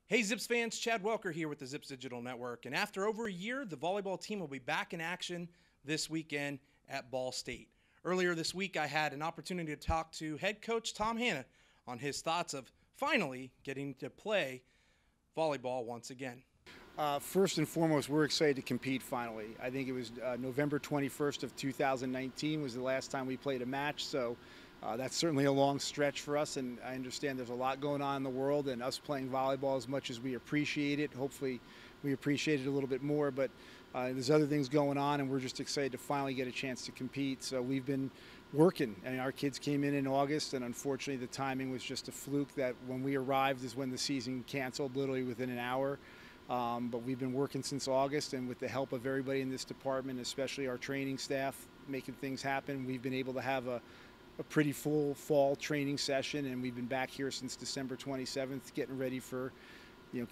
Hey Zips fans, Chad Welker here with the Zips Digital Network. And after over a year, the volleyball team will be back in action this weekend at Ball State. Earlier this week, I had an opportunity to talk to head coach Tom Hanna on his thoughts of finally getting to play volleyball once again. First and foremost, we're excited to compete finally. I think it was November 21st of 2019 was the last time we played a match, so that's certainly a long stretch for us, and I understand there's a lot going on in the world, and us playing volleyball, as much as we appreciate it, hopefully we appreciate it a little bit more, but there's other things going on, and we're just excited to finally get a chance to compete. So we've been working, and our kids came in August, and unfortunately the timing was just a fluke that when we arrived is when the season canceled, literally within an hour. But we've been working since August, and with the help of everybody in this department, especially our training staff, making things happen. We've been able to have a pretty full fall training session, and we've been back here since December 27th, getting ready for,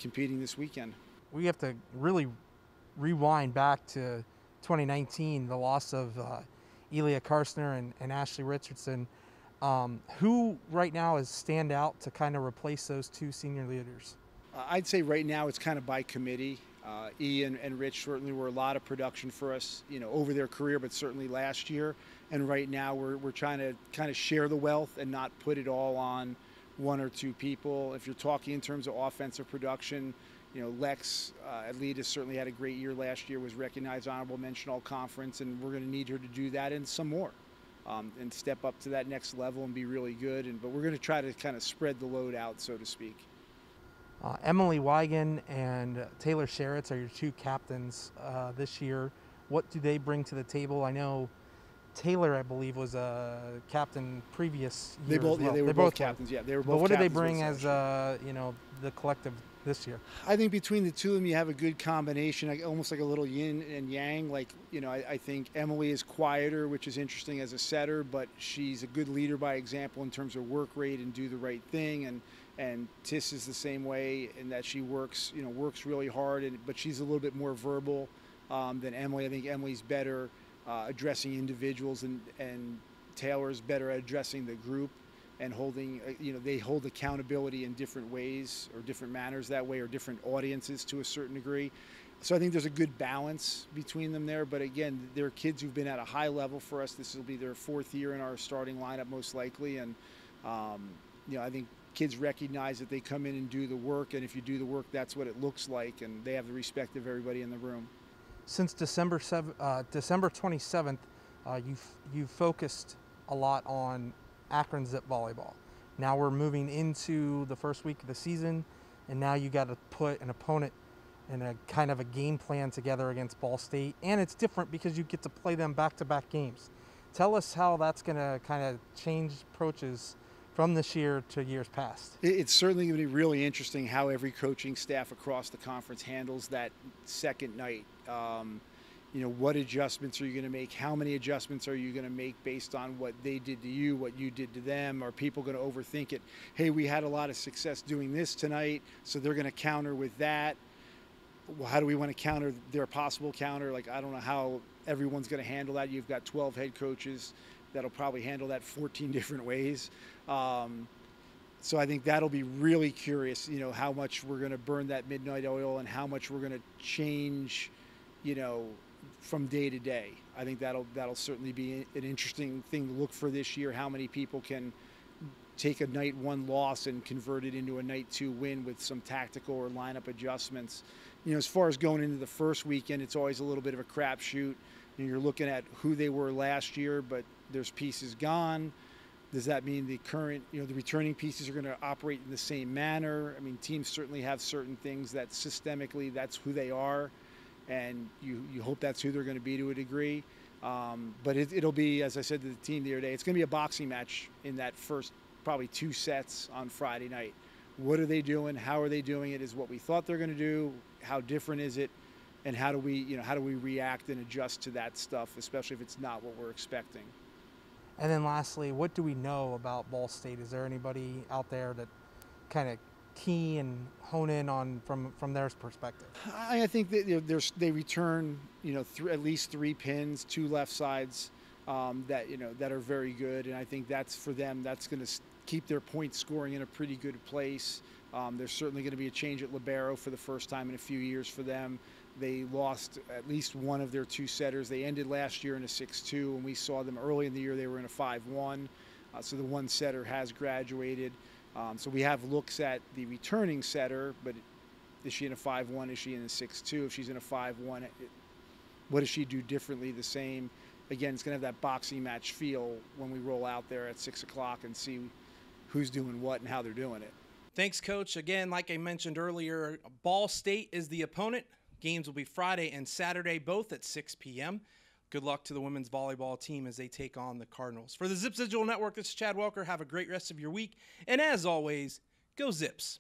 competing this weekend. We have to really rewind back to 2019, the loss of Elia Karstner and Ashley Richardson. Who right now is stand out to kind of replace those two senior leaders? I'd say right now it's kind of by committee. Ian and Rich certainly were a lot of production for us, over their career, but certainly last year. And right now we're trying to kind of share the wealth and not put it all on one or two people. If you're talking in terms of offensive production, Lex Adlita certainly had a great year last year, was recognized honorable mention all conference, and we're going to need her to do that and some more, and step up to that next level and be really good. But we're going to try to kind of spread the load out, so to speak. Emily Wigan and Taylor Sheritz are your two captains this year. What do they bring to the table? I know Taylor, I believe, was a captain previous year. They were both captains. Yeah, they were both. But what do they captains bring as the collective this year? I think between the two of them, you have a good combination, almost like a little yin and yang. I think Emily is quieter, which is interesting as a setter, but she's a good leader by example in terms of work rate and do the right thing. And Tiss is the same way in that she works really hard, but she's a little bit more verbal than Emily. I think Emily's better addressing individuals, and Taylor's better at addressing the group and holding, they hold accountability in different ways or different manners that way, or different audiences to a certain degree. So I think there's a good balance between them there. But again, they're kids who've been at a high level for us. This will be their fourth year in our starting lineup most likely. And, I think kids recognize that they come in and do the work, and if you do the work, that's what it looks like, and they have the respect of everybody in the room. Since December 27th, you've focused a lot on Akron Zip volleyball. Now we're moving into the first week of the season, and now you got to put an opponent and a kind of a game plan together against Ball State, and it's different because you get to play them back-to-back games. Tell us how that's going to kind of change approaches from this year to years past. It's certainly going to be really interesting how every coaching staff across the conference handles that second night. What adjustments are you going to make? How many adjustments are you going to make based on what they did to you, what you did to them? Are people going to overthink it? Hey, we had a lot of success doing this tonight, so they're going to counter with that. Well, how do we want to counter their possible counter? I don't know how everyone's going to handle that. You've got 12 head coaches that'll probably handle that 14 different ways. So I think that'll be really curious, how much we're going to burn that midnight oil and how much we're going to change, from day to day. I think that'll certainly be an interesting thing to look for this year, how many people can take a night one loss and convert it into a night two win with some tactical or lineup adjustments. As far as going into the first weekend, it's always a little bit of a crapshoot. You're looking at who they were last year, but there's pieces gone. Does that mean the current, the returning pieces are going to operate in the same manner? I mean, teams certainly have certain things that systemically, that's who they are, and you hope that's who they're going to be to a degree. But it'll be, as I said to the team the other day, it's going to be a boxing match in that first probably two sets on Friday night. What are they doing? How are they doing it? Is what we thought they're going to do? How different is it? And how do we react and adjust to that stuff, especially if it's not what we're expecting? And then lastly, what do we know about Ball State? Is there anybody out there that kind of key and hone in on from their perspective? I think that they return at least 3 pins, 2 left sides that are very good, and I think that's for them. That's going to keep their point scoring in a pretty good place. There's certainly going to be a change at libero for the first time in a few years for them. They lost at least one of their 2 setters. They ended last year in a 6-2, and we saw them early in the year. They were in a 5-1, so the 1 setter has graduated. So we have looks at the returning setter, but is she in a 5-1? Is she in a 6-2? If she's in a 5-1, what does she do differently, the same? Again, it's going to have that boxing match feel when we roll out there at 6 o'clock and see who's doing what and how they're doing it. Thanks, Coach. Again, like I mentioned earlier, Ball State is the opponent. Games will be Friday and Saturday, both at 6 p.m. Good luck to the women's volleyball team as they take on the Cardinals. For the Zips Digital Network, this is Chad Welker. Have a great rest of your week. And as always, go Zips.